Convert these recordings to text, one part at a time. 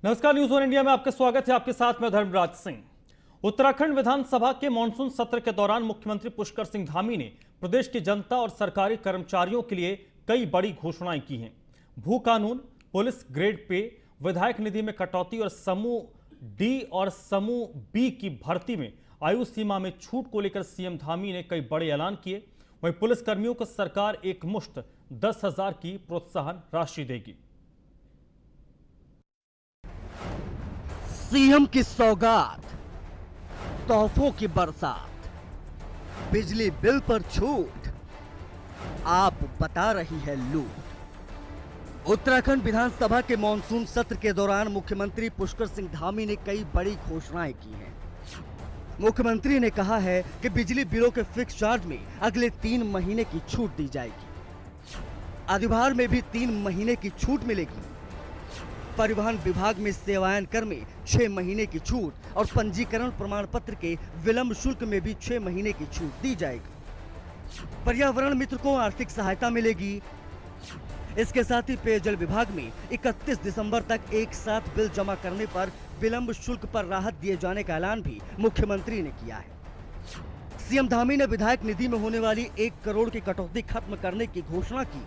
नमस्कार, news one India में आपका स्वागत है। आपके साथ मैं धर्मराज सिंह। उत्तराखंड विधानसभा के मानसून सत्र के दौरान मुख्यमंत्री पुष्कर सिंह धामी ने प्रदेश की जनता और सरकारी कर्मचारियों के लिए कई बड़ी घोषणाएं की हैं। भू कानून, पुलिस ग्रेड पे, विधायक निधि में कटौती और समूह डी और समूह बी की भर्ती में आयु सीमा में छूट को लेकर सीएम धामी ने कई बड़े ऐलान किए। वहीं पुलिस कर्मियों को सरकार एक मुश्त 10,000 की प्रोत्साहन राशि देगी। सीएम की सौगात, तोहफों की बरसात, बिजली बिल पर छूट, आप बता रही है लूट। उत्तराखंड विधानसभा के मानसून सत्र के दौरान मुख्यमंत्री पुष्कर सिंह धामी ने कई बड़ी घोषणाएं की हैं। मुख्यमंत्री ने कहा है कि बिजली बिलों के फिक्स चार्ज में अगले 3 महीने की छूट दी जाएगी। अधिभार में भी 3 महीने की छूट मिलेगी। परिवहन विभाग में सेवायन कर में 6 महीने की छूट और पंजीकरण प्रमाण पत्र के विलंब शुल्क में भी 6 महीने की छूट दी जाएगी। पर्यावरण मित्र को आर्थिक सहायता मिलेगी। इसके साथ ही पेयजल विभाग में 31 दिसंबर तक एक साथ बिल जमा करने पर विलंब शुल्क पर राहत दिए जाने का ऐलान भी मुख्यमंत्री ने किया है। सीएम धामी ने विधायक निधि में होने वाली 1 करोड़ की कटौती खत्म करने की घोषणा की।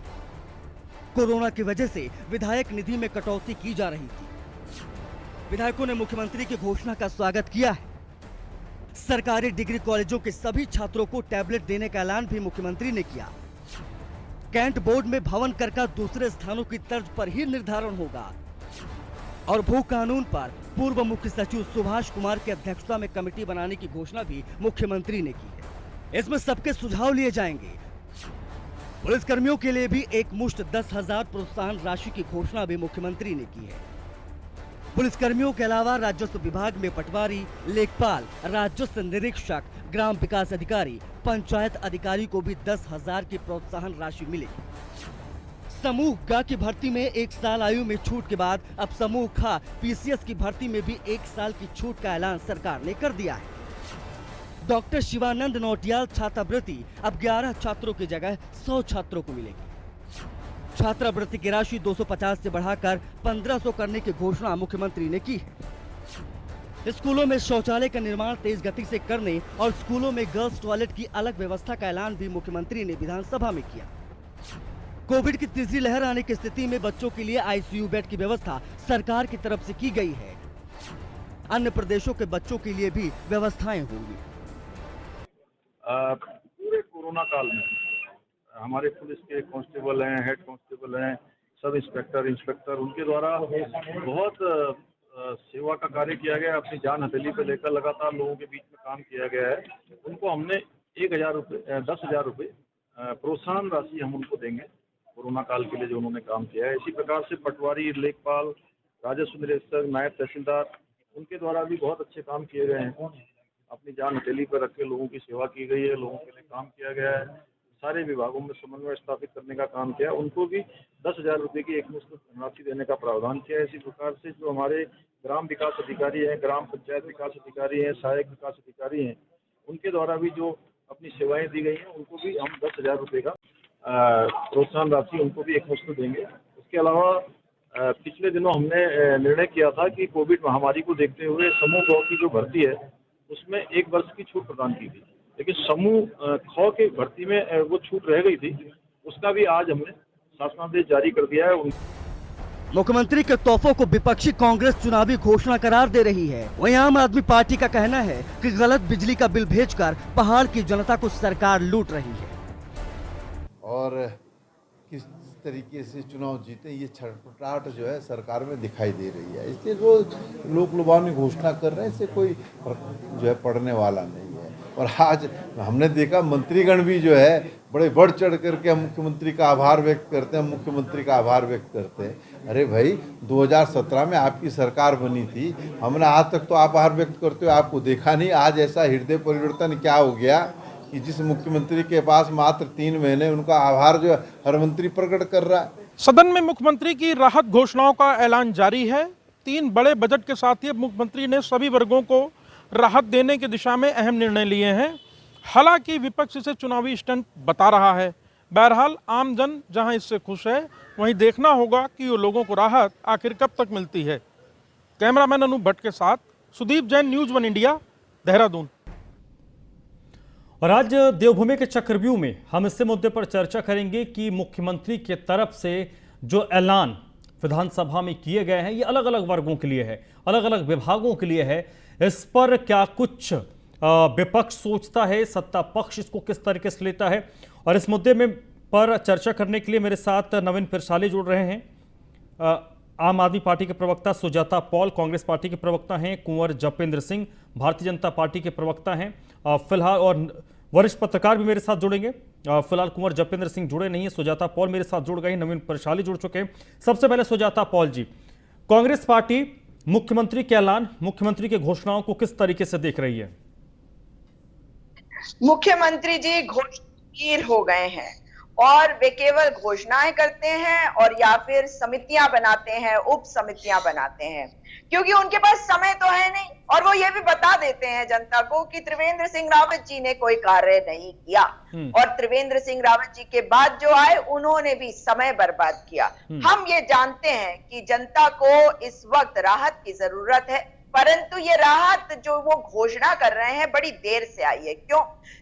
कोरोना की वजह से विधायक निधि में कटौती की जा रही थी। विधायकों ने मुख्यमंत्री की घोषणा का स्वागत किया है। सरकारी डिग्री कॉलेजों के सभी छात्रों को टैबलेट देने का ऐलान भी मुख्यमंत्री ने किया। कैंट बोर्ड में भवन कर का दूसरे स्थानों की तर्ज पर ही निर्धारण होगा और भू कानून पर पूर्व मुख्य सचिव सुभाष कुमार की अध्यक्षता में कमेटी बनाने की घोषणा भी मुख्यमंत्री ने की है। इसमें सबके सुझाव लिए जाएंगे। पुलिस कर्मियों के लिए भी एक मुश्त 10,000 प्रोत्साहन राशि की घोषणा भी मुख्यमंत्री ने की है। पुलिस कर्मियों के अलावा राजस्व विभाग में पटवारी, लेखपाल, राजस्व निरीक्षक, ग्राम विकास अधिकारी, पंचायत अधिकारी को भी 10,000 की प्रोत्साहन राशि मिलेगी। समूह ग की भर्ती में 1 साल आयु में छूट के बाद अब समूह ख पीसीएस की भर्ती में भी 1 साल की छूट का ऐलान सरकार ने कर दिया है। डॉक्टर शिवानंद नौटियाल छात्रवृत्ति अब 11 छात्रों की जगह 100 छात्रों को मिलेगी। छात्रवृत्ति की राशि 250 से बढ़ाकर 1500 करने की घोषणा मुख्यमंत्री ने की है। स्कूलों में शौचालय का निर्माण तेज गति से करने और स्कूलों में गर्ल्स टॉयलेट की अलग व्यवस्था का ऐलान भी मुख्यमंत्री ने विधानसभा में किया। कोविड की तीसरी लहर आने की स्थिति में बच्चों के लिए आईसीयू बेड की व्यवस्था सरकार की तरफ से की गई है। अन्य प्रदेशों के बच्चों के लिए भी व्यवस्थाएं होंगी। पूरे कोरोना काल में हमारे पुलिस के कांस्टेबल हैं, हेड कांस्टेबल हैं, सब इंस्पेक्टर, उनके द्वारा बहुत सेवा का कार्य किया गया। अपनी जान हथेली पे लेकर लगातार लोगों के बीच में काम किया गया है। उनको हमने 10,000 रुपये प्रोत्साहन राशि हम उनको देंगे कोरोना काल के लिए जो उन्होंने काम किया है। इसी प्रकार से पटवारी, लेखपाल, राजस्व निरीक्षक, नायब तहसीलदार, उनके द्वारा भी बहुत अच्छे काम किए गए हैं। अपनी जान हथेली पर रख के लोगों की सेवा की गई है, लोगों के लिए काम किया गया है। सारे विभागों में समन्वय स्थापित करने का काम किया। उनको भी 10,000 रुपये की एक मुश्त राशि देने का प्रावधान किया है। इसी प्रकार से जो हमारे ग्राम विकास अधिकारी हैं, ग्राम पंचायत विकास अधिकारी हैं, सहायक विकास अधिकारी हैं, उनके द्वारा भी जो अपनी सेवाएं दी गई हैं, उनको भी हम 10,000 रुपये का प्रोत्साहन राशि उनको भी एक मुश्त देंगे। इसके अलावा पिछले दिनों हमने निर्णय किया था कि कोविड महामारी को देखते हुए समूह ग की जो भर्ती है उसमें 1 वर्ष की छूट प्रदान की थी, लेकिन समूह ख की भर्ती में वो छूट रह गई थी। उसका भी आज हमने शासनादेश जारी कर दिया है। मुख्यमंत्री के तोहफों को विपक्षी कांग्रेस चुनावी घोषणा करार दे रही है। वहीं आम आदमी पार्टी का कहना है कि गलत बिजली का बिल भेजकर पहाड़ की जनता को सरकार लूट रही है और किस तरीके से चुनाव जीते ये छटपटाहट जो है सरकार में दिखाई दे रही है। इसलिए जो लोक लुभावनी घोषणा कर रहे हैं इससे कोई जो है पड़ने वाला नहीं है। और आज हमने देखा मंत्रीगण भी जो है बड़े बढ़ चढ़ करके हम मुख्यमंत्री का आभार व्यक्त करते हैं, मुख्यमंत्री का आभार व्यक्त करते हैं। अरे भाई 2017 में आपकी सरकार बनी थी, हमने आज तक तो आभार व्यक्त करते हुए आपको देखा नहीं। आज ऐसा हृदय परिवर्तन क्या हो गया कि जिस मुख्यमंत्री के पास मात्र 3 महीने, उनका आभार जो हर मंत्री प्रकट कर रहा है। सदन में मुख्यमंत्री की राहत घोषणाओं का ऐलान जारी है। 3 बड़े बजट के साथ ही मुख्यमंत्री ने सभी वर्गों को राहत देने की दिशा में अहम निर्णय लिए हैं। हालांकि विपक्ष इसे चुनावी स्टंट बता रहा है। बहरहाल आमजन जहां इससे खुश है, वहीं देखना होगा कि वो लोगों को राहत आखिर कब तक मिलती है। कैमरामैन अनूप भट्ट के साथ सुदीप जैन, न्यूज़ 1 इंडिया, देहरादून। और आज देवभूमि के चक्रव्यूह में हम इस मुद्दे पर चर्चा करेंगे कि मुख्यमंत्री की तरफ से जो ऐलान विधानसभा में किए गए हैं, ये अलग अलग वर्गों के लिए है, अलग अलग विभागों के लिए है। इस पर क्या कुछ विपक्ष सोचता है, सत्ता पक्ष इसको किस तरीके से लेता है, और इस मुद्दे में पर चर्चा करने के लिए मेरे साथ नवीन पिरसाली जुड़ रहे हैं। आम आदमी पार्टी के प्रवक्ता सुजाता पॉल, कांग्रेस पार्टी के प्रवक्ता हैं कुंवर जपेंद्र सिंह, भारतीय जनता पार्टी के प्रवक्ता हैं फिलहाल, और वरिष्ठ पत्रकार भी मेरे साथ जुड़ेंगे। फिलहाल कुंवर जपेंद्र सिंह जुड़े नहीं है, सुजाता पॉल मेरे साथ जुड़ गए, नवीन पिरसाली जुड़ चुके हैं। सबसे पहले सुजाता पॉल जी, कांग्रेस पार्टी मुख्यमंत्री के ऐलान, मुख्यमंत्री की घोषणाओं को किस तरीके से देख रही है? मुख्यमंत्री जी घोषणाधीर हो गए हैं और वे केवल घोषणाएं करते हैं और या फिर समितियां बनाते हैं, उप समितियां बनाते हैं, क्योंकि उनके पास समय तो है नहीं। और वो ये भी बता देते हैं जनता को कि त्रिवेंद्र सिंह रावत जी ने कोई कार्य नहीं किया, और त्रिवेंद्र सिंह रावत जी के बाद जो आए उन्होंने भी समय बर्बाद किया। हम ये जानते हैं कि जनता को इस वक्त राहत की जरूरत है, परंतु ये राहत जो वो घोषणा कर रहे हैं बड़ी देर से आई है। क्यों?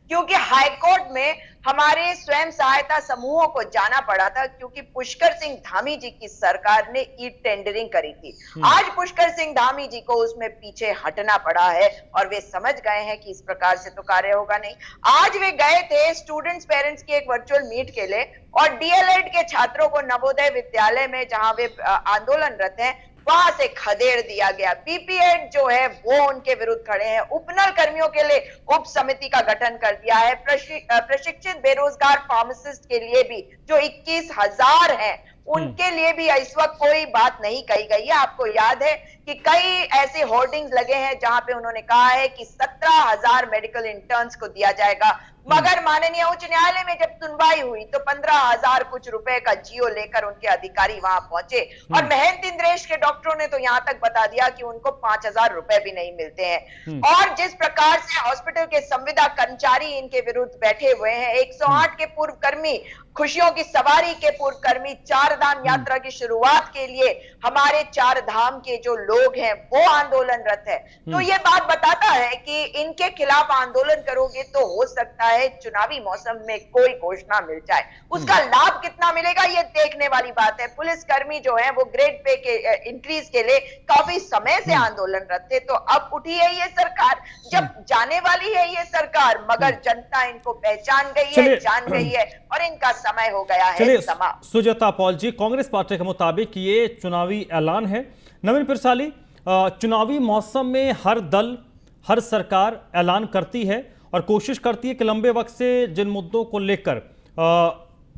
क्योंकि हाईकोर्ट में हमारे स्वयं सहायता समूहों को जाना पड़ा था, क्योंकि पुष्कर सिंह धामी जी की सरकार ने ई टेंडरिंग करी थी। आज पुष्कर सिंह धामी जी को उसमें पीछे हटना पड़ा है और वे समझ गए हैं कि इस प्रकार से तो कार्य होगा नहीं। आज वे गए थे स्टूडेंट्स पेरेंट्स की एक वर्चुअल मीट के लिए, और डीएलएड के छात्रों को नवोदय विद्यालय में जहां वे आंदोलनरत हैं वहां से खदेड़ दिया गया। बीपीएड जो है वो उनके विरुद्ध खड़े हैं। उपनल कर्मियों के लिए उप समिति का गठन कर दिया है। प्रशिक्षित बेरोजगार फार्मासिस्ट के लिए भी जो 21,000 हैं उनके लिए भी इस वक्त कोई बात नहीं कही गई है। आपको याद है कि कई ऐसे होर्डिंग्स लगे हैं जहां पे उन्होंने कहा है कि 17,000 मेडिकल इंटर्न्स को दिया जाएगा, मगर माननीय उच्च न्यायालय में जब सुनवाई हुई तो 15,000 कुछ रुपए का जियो लेकर उनके अधिकारी वहां पहुंचे, और महंत इंद्रेश के डॉक्टरों ने तो यहां तक बता दिया कि उनको 5,000 रुपए भी नहीं मिलते हैं। और जिस प्रकार से हॉस्पिटल के संविदा कर्मचारी इनके विरुद्ध बैठे हुए हैं, 108 के पूर्व कर्मी, खुशियों की सवारी के पूर्व कर्मी, चार धाम यात्रा की शुरुआत के लिए हमारे चार धाम के जो लोग हैं वो आंदोलनरत है। तो ये बात बताता है कि इनके खिलाफ आंदोलन करोगे तो हो सकता है चुनावी मौसम में कोई घोषणा मिल जाए। उसका लाभ कितना मिलेगा ये देखने वाली बात है। पुलिस कर्मी जो है वो ग्रेड पे के इंक्रीज के लिए काफी समय से आंदोलनरत थे, तो अब उठी है ये सरकार, जब जाने वाली है ये सरकार, मगर जनता इनको पहचान गई है, जान गई है, और इनका समय हो गया है समाप्त। सुजाता पॉल जी, कांग्रेस पार्टी के मुताबिक ये चुनावी ऐलान है। नवीन पिरसाली, चुनावी मौसम में हर दल, हर सरकार ऐलान करती है और कोशिश करती है कि लंबे वक्त से जिन मुद्दों को लेकर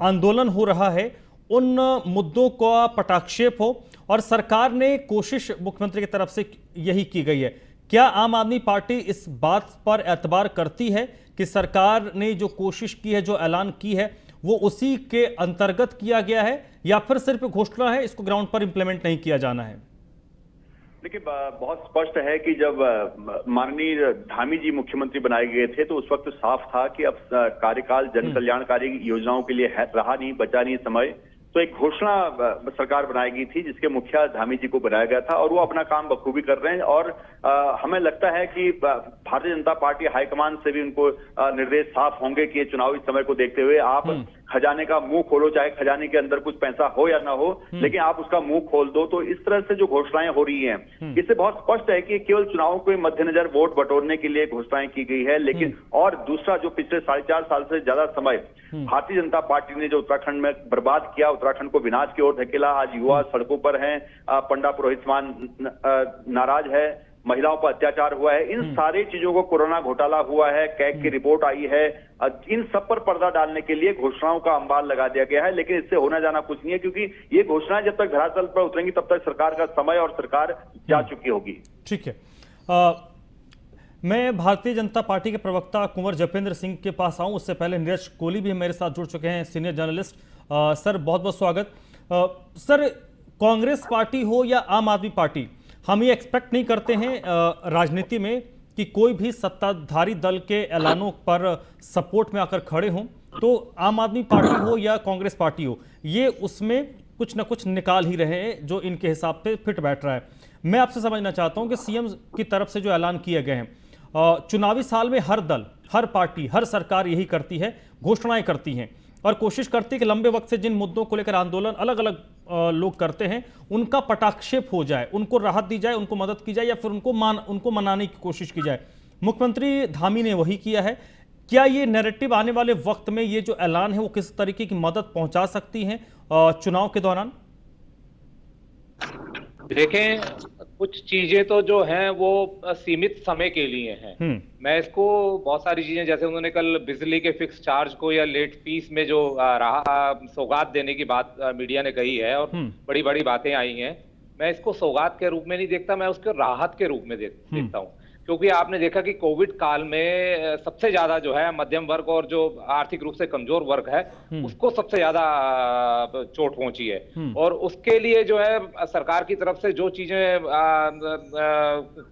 आंदोलन हो रहा है उन मुद्दों का पटाक्षेप हो, और सरकार ने कोशिश मुख्यमंत्री की तरफ से यही की गई है। क्या आम आदमी पार्टी इस बात पर एतबार करती है कि सरकार ने जो कोशिश की है, जो ऐलान की है, वो उसी के अंतर्गत किया गया है, या फिर सिर्फ घोषणा है, इसको ग्राउंड पर इंप्लीमेंट नहीं किया जाना है? देखिए, बहुत स्पष्ट है कि जब माननीय धामी जी मुख्यमंत्री बनाए गए थे तो उस वक्त साफ था कि अब कार्यकाल जन कल्याणकारी योजनाओं के लिए रहा नहीं, बचा नहीं समय, तो एक घोषणा सरकार बनाई गई थी जिसके मुखिया धामी जी को बनाया गया था, और वो अपना काम बखूबी कर रहे हैं। और हमें लगता है कि भारतीय जनता पार्टी हाईकमान से भी उनको निर्देश साफ होंगे कि चुनावी समय को देखते हुए आप खजाने का मुंह खोलो, चाहे खजाने के अंदर कुछ पैसा हो या ना हो, लेकिन आप उसका मुंह खोल दो। तो इस तरह से जो घोषणाएं हो रही हैं, इससे बहुत स्पष्ट है कि केवल चुनाव के मद्देनजर वोट बटोरने के लिए घोषणाएं की गई है। लेकिन और दूसरा, जो पिछले 4.5 साल से ज्यादा समय भारतीय जनता पार्टी ने जो उत्तराखंड में बर्बाद किया, उत्तराखंड को विनाश की ओर धकेला, आज युवा सड़कों पर हैं, पंडा पुरोहित समान नाराज है, महिलाओं पर अत्याचार हुआ है, इन सारी चीजों को, कोरोना घोटाला हुआ है, कैग की रिपोर्ट आई है, इन सब पर पर्दा डालने के लिए घोषणाओं का अंबार लगा दिया गया है। लेकिन इससे होना जाना कुछ नहीं है, क्योंकि ये घोषणाएं जब तक धरातल पर उतरेंगी तब तक सरकार का समय और सरकार जा चुकी होगी। ठीक है, मैं भारतीय जनता पार्टी के प्रवक्ता कुंवर जपेंद्र सिंह के पास आऊं, उससे पहले नीरज कोहली भी मेरे साथ जुड़ चुके हैं, सीनियर जर्नलिस्ट। सर, बहुत बहुत स्वागत। सर, कांग्रेस पार्टी हो या आम आदमी पार्टी, हम ये एक्सपेक्ट नहीं करते हैं राजनीति में कि कोई भी सत्ताधारी दल के ऐलानों पर सपोर्ट में आकर खड़े हों, तो आम आदमी पार्टी हो या कांग्रेस पार्टी हो, ये उसमें कुछ ना कुछ निकाल ही रहे हैं जो इनके हिसाब से फिट बैठ रहा है। मैं आपसे समझना चाहता हूं कि सीएम की तरफ से जो ऐलान किए गए हैं, चुनावी साल में हर दल, हर पार्टी, हर सरकार यही करती है, घोषणाएं करती हैं और कोशिश करती है कि लंबे वक्त से जिन मुद्दों को लेकर आंदोलन अलग अलग लोग करते हैं उनका पटाक्षेप हो जाए, उनको राहत दी जाए, उनको मदद की जाए या फिर उनको मनाने की कोशिश की जाए। मुख्यमंत्री धामी ने वही किया है। क्या ये नैरेटिव आने वाले वक्त में, ये जो ऐलान है, वो किस तरीके की मदद पहुंचा सकती हैं चुनाव के दौरान? देखें, कुछ चीजें तो जो हैं वो सीमित समय के लिए हैं। मैं इसको बहुत सारी चीजें, जैसे उन्होंने कल बिजली के फिक्स चार्ज को या लेट फीस में जो सौगात देने की बात मीडिया ने कही है और बड़ी बड़ी बातें आई हैं, मैं इसको सौगात के रूप में नहीं देखता, मैं उसको राहत के रूप में देखता हूँ। क्योंकि आपने देखा कि कोविड काल में सबसे ज्यादा जो है मध्यम वर्ग और जो आर्थिक रूप से कमजोर वर्ग है उसको सबसे ज्यादा चोट पहुंची है। और उसके लिए जो है सरकार की तरफ से जो चीजें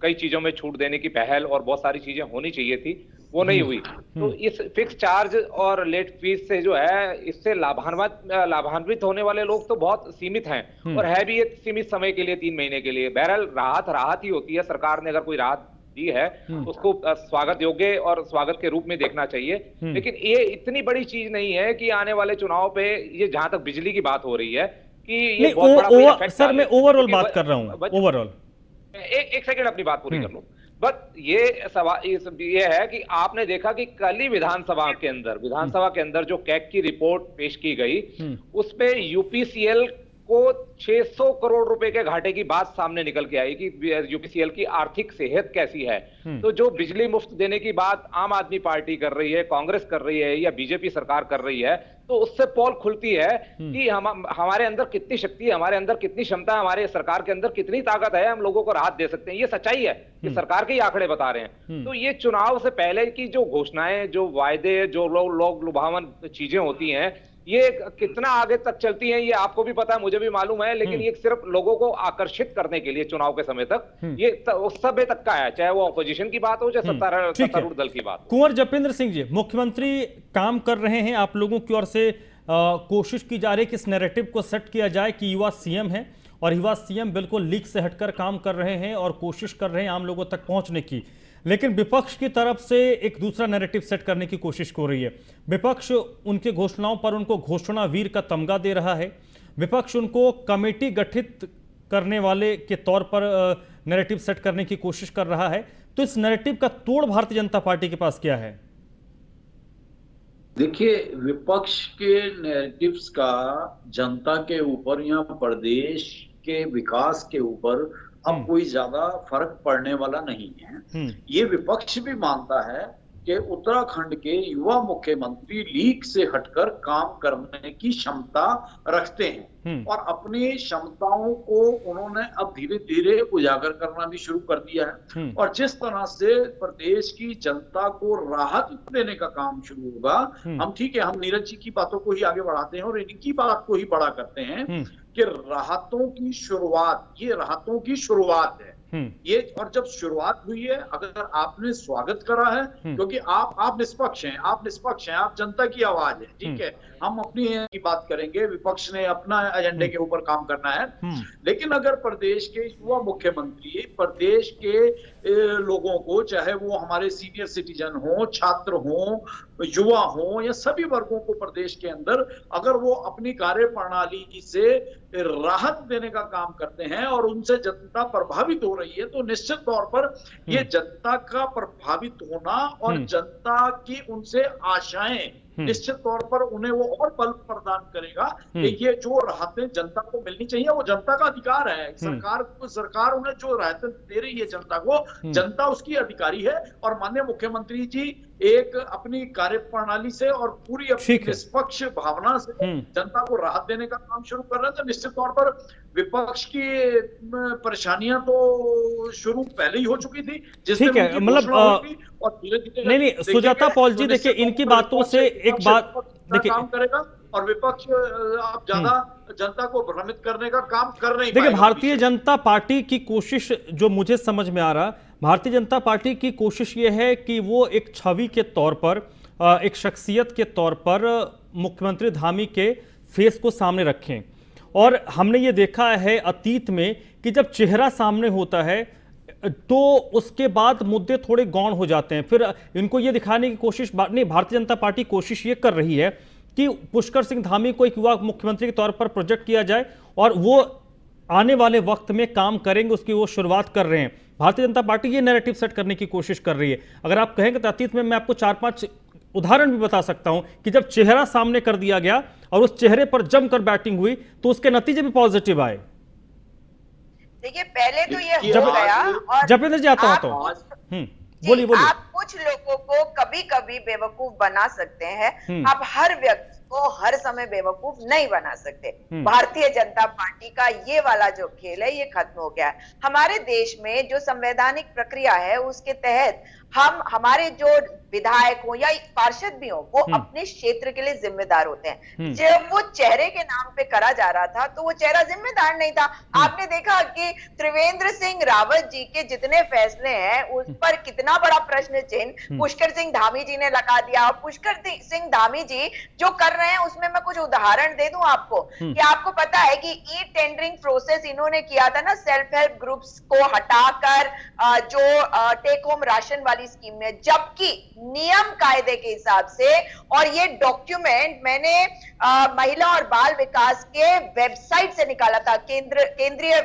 कई चीजों में छूट देने की पहल और बहुत सारी चीजें होनी चाहिए थी, वो नहीं हुई। तो इस फिक्स चार्ज और लेट फीस से जो है, इससे लाभान्वित होने वाले लोग तो बहुत सीमित हैं और है भी ये सीमित समय के लिए, 3 महीने के लिए। बहरहाल राहत ही होती है। सरकार ने अगर कोई राहत दी है उसको स्वागत योग्य और स्वागत के रूप में देखना चाहिए। लेकिन ये इतनी बड़ी चीज नहीं है कि आने वाले चुनाव पे, ये जहां तक बिजली की बात हो रही है, कि ये बहुत बड़ा सर मैं ओवरऑल बात कर रहा हूं। ओवरऑल एक सेकंड अपनी बात पूरी कर लो। बट ये सवाल ये है कि आपने देखा कि कल ही विधानसभा के अंदर जो कैग की रिपोर्ट पेश की गई, उसपे यूपीसीएल को 600 करोड़ रुपए के घाटे की बात सामने निकल के आई कि यूपीसीएल की आर्थिक सेहत कैसी है। तो जो बिजली मुफ्त देने की बात आम आदमी पार्टी कर रही है, कांग्रेस कर रही है या बीजेपी सरकार कर रही है, तो उससे पोल खुलती है कि हमारे अंदर कितनी शक्ति है, हमारे अंदर कितनी क्षमता है, हमारे सरकार के अंदर कितनी ताकत है, हम लोगों को राहत दे सकते हैं। ये सच्चाई है, ये सरकार के ही आंकड़े बता रहे हैं। तो ये चुनाव से पहले की जो घोषणाएं, जो वायदे, जो लोग लुभावन चीजें होती हैं, ये कितना आगे तक चलती हैं ये आपको भी पता है, मुझे भी मालूम है। लेकिन ये सिर्फ लोगों को आकर्षित करने के लिए चुनाव के समय तक ये उस समय तक का है, चाहे वो ऑपोजिशन की बात हो चाहे सत्तारूढ़ दल की बात हो। कुंवर जयपेंद्र सिंह जी, मुख्यमंत्री काम कर रहे हैं, आप लोगों की ओर से कोशिश की जा रही है कि इस नैरेटिव को सेट किया जाए कि युवा सीएम है और युवा सीएम बिल्कुल लीक से हटकर काम कर रहे हैं और कोशिश कर रहे हैं आम लोगों तक पहुंचने की। लेकिन विपक्ष की तरफ से एक दूसरा नैरेटिव सेट करने की कोशिश हो रही है। विपक्ष उनके घोषणाओं पर उनको घोषणा वीर का तमगा दे रहा है। विपक्ष उनको कमेटी गठित करने वाले के तौर पर नैरेटिव सेट करने की कोशिश कर रहा है। तो इस नैरेटिव का तोड़ भारतीय जनता पार्टी के पास क्या है? देखिए, विपक्ष के नैरेटिव्स का जनता के ऊपर या प्रदेश के विकास के ऊपर अब कोई ज्यादा फर्क पड़ने वाला नहीं है। ये विपक्ष भी मानता है कि उत्तराखंड के युवा मुख्यमंत्री लीक से हटकर काम करने की क्षमता रखते हैं और अपनी क्षमताओं को उन्होंने अब धीरे धीरे उजागर करना भी शुरू कर दिया है। और जिस तरह से प्रदेश की जनता को राहत देने का काम शुरू होगा, हम ठीक है, हम नीरज जी की बातों को ही आगे बढ़ाते हैं और इनकी बात को ही बड़ा करते हैं कि राहतों की शुरुआत, ये राहतों की शुरुआत है ये। और जब शुरुआत हुई है, अगर आपने स्वागत करा है, क्योंकि आप निष्पक्ष हैं, आप जनता की आवाज है, ठीक है, हम अपनी की बात करेंगे, विपक्ष ने अपना एजेंडे के ऊपर काम करना है। लेकिन अगर प्रदेश के युवा मुख्यमंत्री प्रदेश के लोगों को, चाहे वो हमारे सीनियर सिटीजन हो, छात्र हो, युवा हो या सभी वर्गों को प्रदेश के अंदर, अगर वो अपनी कार्य प्रणाली से राहत देने का काम करते हैं और उनसे जनता प्रभावित हो रही है, तो निश्चित तौर पर ये जनता का प्रभावित होना और जनता की उनसे आशाएं निश्चित तौर पर उन्हें वो और बल प्रदान करेगा कि ये जो राहतें जनता को मिलनी चाहिए वो जनता का अधिकार है। सरकार उन्हें जो राहतें दे रही है जनता को, जनता उसकी अधिकारी है। और माननीय मुख्यमंत्री जी एक अपनी कार्य प्रणाली से और पूरी अपनी निष्पक्ष भावना से जनता को राहत देने का काम शुरू कर रहे हैं। तो निश्चित तौर पर विपक्ष की परेशानियां तो शुरू पहले ही हो चुकी थी, जिससे मतलब नहीं, सुजाता पॉल जी, देखिए इनकी बातों से एक बात देखिए, काम करेगा और विपक्ष आप ज्यादा जनता को भ्रमित करने का काम कर रही है। देखिए, भारतीय जनता पार्टी की कोशिश, जो मुझे समझ में आ रहा, भारतीय जनता पार्टी की कोशिश ये है कि वो एक छवि के तौर पर, एक शख्सियत के तौर पर मुख्यमंत्री धामी के फेस को सामने रखें और हमने ये देखा है अतीत में कि जब चेहरा सामने होता है तो उसके बाद मुद्दे थोड़े गौण हो जाते हैं। फिर इनको ये दिखाने की कोशिश नहीं, भारतीय जनता पार्टी कोशिश ये कर रही है कि पुष्कर सिंह धामी को एक युवा मुख्यमंत्री के तौर पर प्रोजेक्ट किया जाए और वो आने वाले वक्त में काम करेंगे, उसकी वो शुरुआत कर रहे हैं। भारतीय जनता पार्टी ये नैरेटिव सेट करने की कोशिश कर रही है। अगर आप कहेंगे तो अतीत में मैं आपको 4-5 उदाहरण भी बता सकता हूं कि जब चेहरा सामने कर दिया गया और उस चेहरे पर जमकर बैटिंग हुई तो उसके नतीजे भी पॉजिटिव आए। देखिए, पहले तो ये हो गया और जपेंद्र जी आता बोलिए। आप कुछ लोगों को कभी कभी बेवकूफ बना सकते हैं, आप हर व्यक्ति को हर समय बेवकूफ नहीं बना सकते। भारतीय जनता पार्टी का ये वाला जो खेल है ये खत्म हो गया है। हमारे देश में जो संवैधानिक प्रक्रिया है उसके तहत हम हमारे जो विधायक हो या पार्षद भी हो वो अपने क्षेत्र के लिए जिम्मेदार होते हैं। जब वो चेहरे के नाम पे करा जा रहा था तो वो चेहरा जिम्मेदार नहीं था। आपने देखा कि त्रिवेंद्र सिंह रावत जी के जितने फैसले हैं उस पर कितना बड़ा प्रश्न चिन्ह पुष्कर सिंह धामी जी ने लगा दिया। पुष्कर सिंह धामी जी जो कर रहे हैं उसमें मैं कुछ उदाहरण दे दूं आपको कि आपको पता है कि ई टेंडरिंग प्रोसेस इन्होंने किया था ना, सेल्फ हेल्प ग्रुप्स को हटाकर जो टेक होम राशन वाली स्कीम में, जबकि नियम कायदे के हिसाब से, और ये डॉक्यूमेंट मैंने महिला और बाल विकास के वेबसाइट से निकाला था, केंद्रीय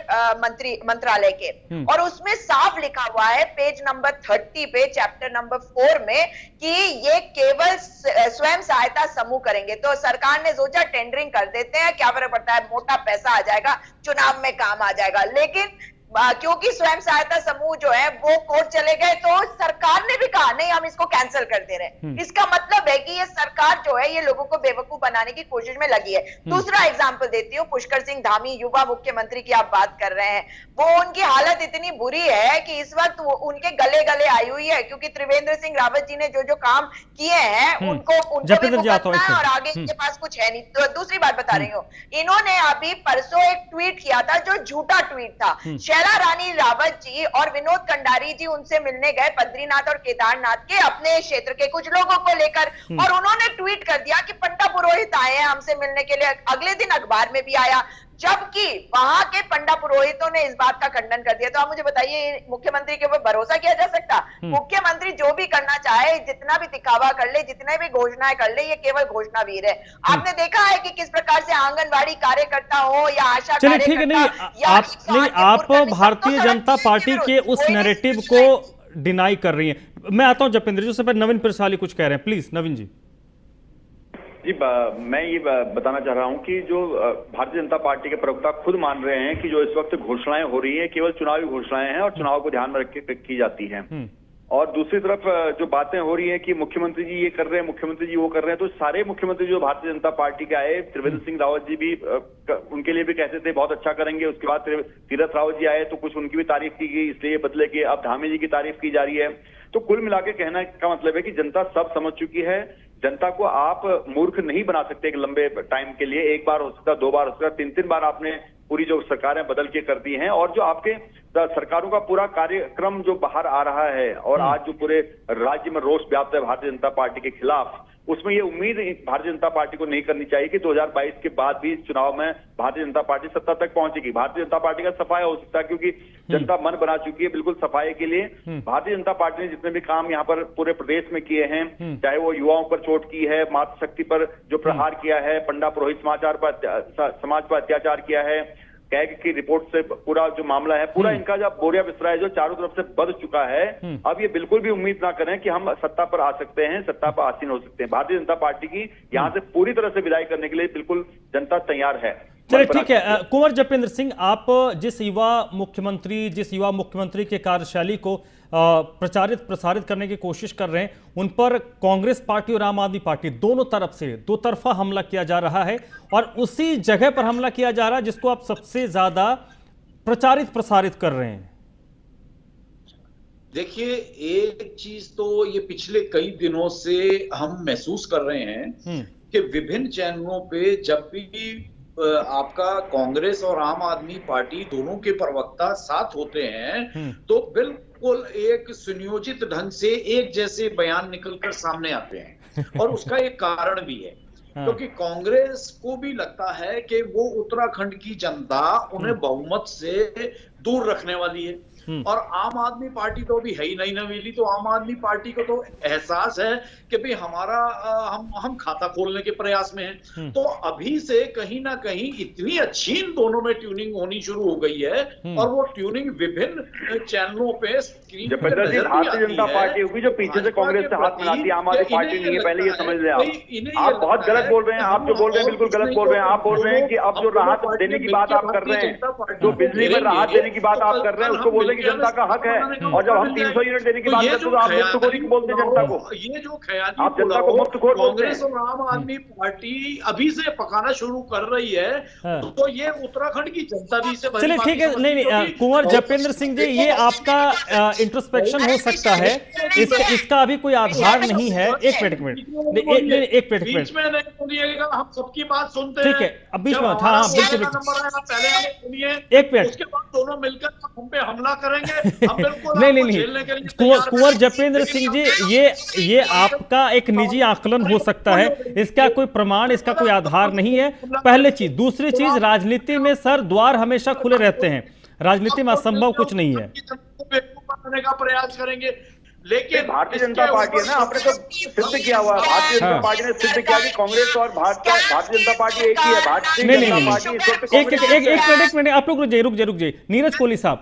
मंत्रालय के, और उसमें साफ लिखा हुआ है पेज नंबर 30 पे चैप्टर नंबर 4 में कि ये केवल स्वयं सहायता समूह करेंगे। तो सरकार ने सोचा टेंडरिंग कर देते हैं, क्या फर्क पड़ता है, मोटा पैसा आ जाएगा, चुनाव में काम आ जाएगा। लेकिन क्योंकि स्वयं सहायता समूह जो है वो कोर्ट चले गए तो सरकार ने भी कहा नहीं हम इसको कैंसिल कर दे रहे हैं। इसका मतलब है कि ये सरकार जो है ये लोगों को बेवकूफ बनाने की कोशिश में लगी है। दूसरा एग्जांपल देती हूँ, पुष्कर सिंह धामी युवा मुख्यमंत्री की आप बात कर रहे हैं, वो उनकी हालत इतनी बुरी है कि इस वक्त उनके गले गले आई हुई है, क्योंकि त्रिवेंद्र सिंह रावत जी ने जो जो काम किए हैं उनको भी भुगतना है और आगे इनके पास कुछ है नहीं। तो दूसरी बात बता रही हूँ, इन्होंने अभी परसों एक ट्वीट किया था जो झूठा ट्वीट था। शैला रानी रावत जी और विनोद कंडारी जी उनसे मिलने गए बद्रीनाथ और केदारनाथ के अपने क्षेत्र के कुछ लोगों को लेकर, और उन्होंने ट्वीट कर दिया कि पंडा पुरोहित आए हैं हमसे मिलने के लिए। अगले दिन अखबार में भी आया, जबकि वहां के पंडा पुरोहितों ने इस बात का खंडन कर दिया। तो आप मुझे बताइए, मुख्यमंत्री के ऊपर भरोसा किया जा सकता? मुख्यमंत्री जो भी करना चाहे, जितना भी दिखावा कर ले, जितने भी घोषणाएं कर ले, ये केवल घोषणा वीर है। आपने देखा है कि किस प्रकार से आंगनबाड़ी कार्यकर्ता हो या आशा कार्यकर्ता, आप भारतीय जनता पार्टी के उस नैरेटिव को डिनाई कर रही हैं। मैं आता हूं जपेंद्र जी से, पर नवीन पिरसाली कुछ कह रहे हैं, प्लीज नवीन जी। जी, मैं ये बताना चाह रहा हूं कि जो भारतीय जनता पार्टी के प्रवक्ता खुद मान रहे हैं कि जो इस वक्त घोषणाएं हो रही है केवल चुनावी घोषणाएं हैं और चुनाव को ध्यान में रख के की जाती हैं। और दूसरी तरफ जो बातें हो रही है कि मुख्यमंत्री जी ये कर रहे हैं, मुख्यमंत्री जी वो कर रहे हैं, तो सारे मुख्यमंत्री जो भारतीय जनता पार्टी के आए, त्रिवेंद्र सिंह रावत जी भी उनके लिए भी कहते थे बहुत अच्छा करेंगे। उसके बाद तीरथ रावत जी आए तो कुछ उनकी भी तारीफ की गई, इसलिए बदले के अब धामी जी की तारीफ की जा रही है। तो कुल मिला के कहना का मतलब है कि जनता सब समझ चुकी है। जनता को आप मूर्ख नहीं बना सकते एक लंबे टाइम के लिए। एक बार हो सकता, 2 बार हो सकता, 3-3 बार आपने पूरी जो सरकारें बदल के कर दी हैं, और जो आपके सरकारों का पूरा कार्यक्रम जो बाहर आ रहा है और आज जो पूरे राज्य में रोष व्याप्त है भारतीय जनता पार्टी के खिलाफ, उसमें ये उम्मीद भारतीय जनता पार्टी को नहीं करनी चाहिए कि 2022 के बाद भी चुनाव में भारतीय जनता पार्टी सत्ता तक पहुंचेगी। भारतीय जनता पार्टी का सफाया हो सकता है क्योंकि जनता मन बना चुकी है बिल्कुल सफाई के लिए। भारतीय जनता पार्टी ने जितने भी काम यहाँ पर पूरे प्रदेश में किए हैं, चाहे वो युवाओं पर चोट की है, मातृशक्ति पर जो प्रहार किया है, पंडा पुरोहित समाज पर अत्याचार किया है, कैग की रिपोर्ट से पूरा जो मामला है, पूरा इनका जो बोरिया बिस्तरा है जो चारों तरफ से बद चुका है, अब ये बिल्कुल भी उम्मीद ना करें कि हम सत्ता पर आ सकते हैं, सत्ता पर आसीन हो सकते हैं। भारतीय जनता पार्टी की यहाँ से पूरी तरह से विदाई करने के लिए बिल्कुल जनता तैयार है। चलिए ठीक है, कुंवर जपेंद्र सिंह, आप जिस युवा मुख्यमंत्री के कार्यशैली को प्रचारित प्रसारित करने की कोशिश कर रहे हैं, उन पर कांग्रेस पार्टी और आम आदमी पार्टी दोनों तरफ से दो तरफा हमला किया जा रहा है, और उसी जगह पर हमला किया जा रहा है जिसको आप सबसे ज्यादा प्रचारित प्रसारित कर रहे हैं। देखिए, एक चीज तो ये पिछले कई दिनों से हम महसूस कर रहे हैं कि विभिन्न चैनलों पे जब भी आपका कांग्रेस और आम आदमी पार्टी दोनों के प्रवक्ता साथ होते हैं तो बिल्कुल एक सुनियोजित ढंग से एक जैसे बयान निकलकर सामने आते हैं। और उसका एक कारण भी है क्योंकि कांग्रेस को भी लगता है कि वो उत्तराखंड की जनता उन्हें बहुमत से दूर रखने वाली है। और आम आदमी पार्टी तो अभी है ही नहीं नवेली, तो आम आदमी पार्टी को तो एहसास है कि भाई हमारा हम खाता खोलने के प्रयास में हैं। तो अभी से कहीं ना कहीं इतनी अच्छी इन दोनों में ट्यूनिंग होनी शुरू हो गई है, और वो ट्यूनिंग विभिन्न चैनलों पे स्क्रीन पे जपेंद्र जी, नजर भी भारतीय आती जनता है। पार्टी होगी जो पीछे से कांग्रेस से हाथ मिलाती है, आम आदमी पार्टी नहीं है, पहले ये समझ ले आप बहुत गलत बोल रहे हैं। आप जो बोल रहे हैं बिल्कुल गलत बोल रहे हैं। आप बोल रहे हैं कि अब जो राहत देने की बात आप कर रहे हैं, जो बिजली में राहत देने की बात आप कर रहे हैं, उसको बोलने की जनता का हक है। और जब हम 300 यूनिट देने की बात करते हैं तो आप मुफ्तखोरी बोलते हैं जनता को। ये जो ख्याली आप जनता को मुफ्तखोर बोलते हैं। कांग्रेस और आम आदमी पार्टी अभी से पकाना शुरू कर रही है, तो ये उत्तराखंड की जनता भी इसे चलिए ठीक है। नहीं, कुंवर जपेंद्र सिंह जी, ये आपका इंट्रोस्पेक्शन हो सकता है, इसका अभी कोई आधार नहीं है। एक मिनट बीच में नहीं सुनिएगा, हम सबकी बात सुनते हैं। ठीक है, अब बीच में हाँ बिल्कुल पहले हमें सुनिए, एक मिनट, उसके बाद दोनों मिलकर हम पे हमला करेंगे। नहीं, कुंवर जपेंद्र सिंह जी, ये आपका एक निजी आकलन हो सकता है, इसका कोई प्रमाण, इसका कोई आधार नहीं है, पहले चीज। दूसरी चीज, राजनीति में सर द्वार हमेशा खुले रहते हैं, राजनीति में असंभव कुछ नहीं है। का प्रयास करेंगे, लेकिन भारतीय जनता पार्टी है ना, आपने तो सिद्ध किया हुआ है। भारतीय जनता पार्टी ने सिद्ध किया कि कांग्रेस और भारतीय जनता पार्टी एक ही है। भारतीय जनता पार्टी इस वक्त एक मिनट, आप लोग रुक जाइए। नीरज कोहली साहब,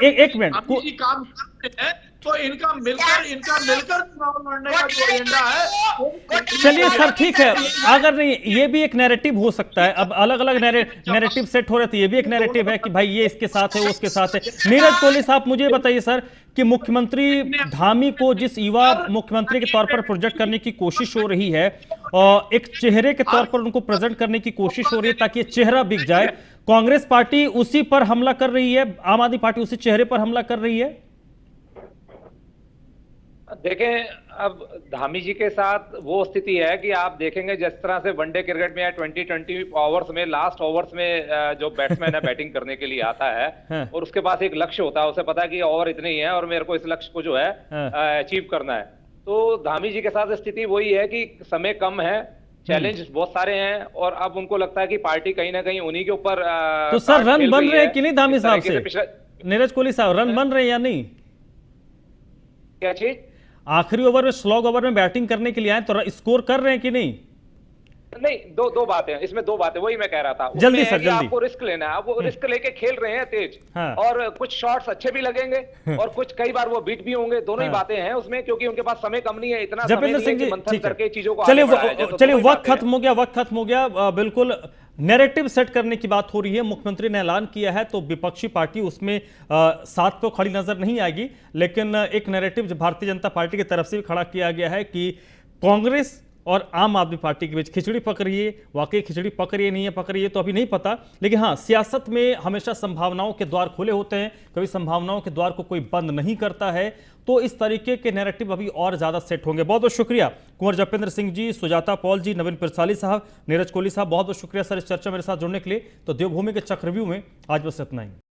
एक मिनट, काम करते हैं तो इनका मिलकर चुनाव लड़ने का जो एजेंडा है। चलिए सर, ठीक है। अगर नहीं, ये भी एक नैरेटिव हो सकता है। अब अलग अलग नैरेटिव सेट हो रहे थे, ये भी एक नैरेटिव है कि भाई ये इसके साथ है, वो उसके साथ है। नीरज कोहली साहब, मुझे बताइए सर कि मुख्यमंत्री धामी को जिस युवा मुख्यमंत्री के तौर पर प्रोजेक्ट करने की कोशिश हो रही है, और एक चेहरे के तौर पर उनको प्रेजेंट करने की कोशिश हो रही है ताकि ये चेहरा बिक जाए, कांग्रेस पार्टी उसी पर हमला कर रही है, आम आदमी पार्टी उसी चेहरे पर हमला कर रही है। देखें, अब धामी जी के साथ वो स्थिति है कि आप देखेंगे जिस तरह से वनडे क्रिकेट में या 2020 ओवर्स में, लास्ट ओवर्स में जो बैट्समैन है बैटिंग करने के लिए आता है और उसके पास एक लक्ष्य होता है, उसे पता है कि ओवर इतने ही है और मेरे को इस लक्ष्य को जो है अचीव करना है। तो धामी जी के साथ स्थिति वही है कि समय कम है, चैलेंज बहुत सारे हैं, और अब उनको लगता है कि पार्टी कहीं ना कहीं उन्हीं के ऊपर तो सर रन बन रहे हैं कि नहीं धामी साहब से? नीरज कोहली साहब, रन बन रहे हैं या नहीं? क्या चीज? आखिरी ओवर में, स्लॉग ओवर में बैटिंग करने के लिए आए तो स्कोर कर रहे हैं कि नहीं? नहीं, दो बातें हैं इसमें, दो बातें, वही मैं कह रहा था। जल्दी सर, जल्दी। आपको रिस्क लेना है, वो रिस्क लेके खेल रहे हैं तेज, और कुछ शॉट्स अच्छे भी लगेंगे और कुछ कई बार वो बीट भी होंगे, दोनों ही बातें हैं उसमें, क्योंकि उनके पास समय कम नहीं है, इतना जपेंद्र सिंह जी, मंथन करके चीजों को। चलिए वक्त खत्म हो गया। बिल्कुल नैरेटिव सेट करने की बात हो रही है, मुख्यमंत्री ने ऐलान किया है तो विपक्षी पार्टी उसमें साथ तो खड़ी नजर नहीं आएगी, लेकिन एक नैरेटिव भारतीय जनता पार्टी की तरफ से भी खड़ा किया गया है कि कांग्रेस और आम आदमी पार्टी के बीच खिचड़ी पक रही है। वाकई खिचड़ी पक रही है, नहीं है पक रही है तो अभी नहीं पता, लेकिन हाँ, सियासत में हमेशा संभावनाओं के द्वार खुले होते हैं, कभी संभावनाओं के द्वार को कोई बंद नहीं करता है। तो इस तरीके के नैरेटिव अभी और ज्यादा सेट होंगे। बहुत बहुत शुक्रिया कुंवर जपेंद्र सिंह जी, सुजाता पॉल जी, नवीन पिरसाली साहब, नीरज कोहली साहब, बहुत बहुत शुक्रिया सर इस चर्चा मेरे साथ जुड़ने के लिए। तो देवभूमि के चक्रव्यूह में आज बस इतना ही।